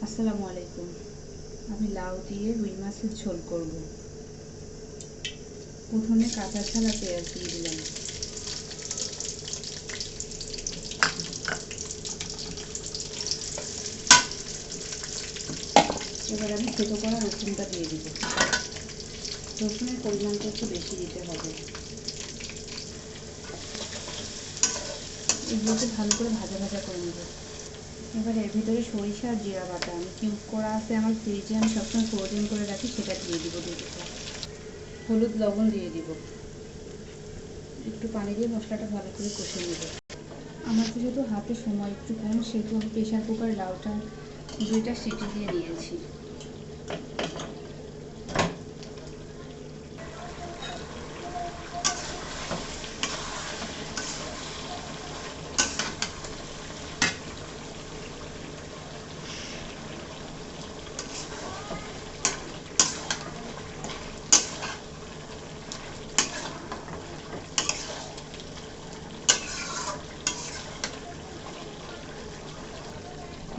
আসসালামু আলাইকুম। আমি লাউ দিয়ে রুই মাছের ঝোল করব। প্রথমে কাঁচা ঝাল আর পেঁয়াজ দিয়ে দিলাম। এবার আমি থেতো করা রসুনটা দিয়ে দিব। রসুনের পরিমাণটা একটু বেশি দিতে হবে। এগুলোকে ভালো করে ভাজা ভাজা করে নেব। এবার এর ভিতরে সরিষা আর জিরা বাটা আমি কিউব করা আছে আমার ফ্রিজে, আমি সবসময় ফ্রোজেন করে রাখি, সেটা দিয়ে দিব। হলুদ লবণ দিয়ে দিব। একটু পানি দিয়ে মশলাটা ভালো করে কষে নেব। আমার যেহেতু হাতে সময় একটু কম, সেহেতু আমি প্রেশার কুকার লাউটা 2টা সিটি দিয়ে নিয়েছি।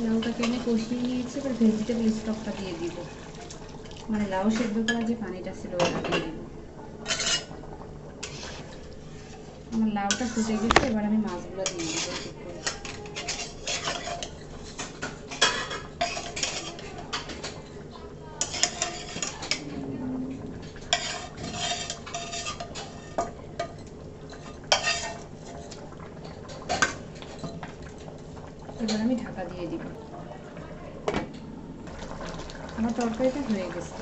লাউটাকে আমি কষিয়ে নিয়েছি, এবার ভেজিটেবল স্টকটা দিয়ে দিব। মানে লাউ সেদ্ধ করা যে পানিটা ছিল ওটা দিয়ে দিব। আমার লাউটা ফুটে গেছে, এবার আমি মাছগুলো দিয়ে দিব ঠিক করে। এবার আমি ঢাকা দিয়ে দিব। আমার তরকারিটা হয়ে গেছে।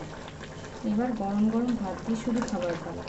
এবার গরম গরম ভাত দিয়ে শুধু খাবার পালা।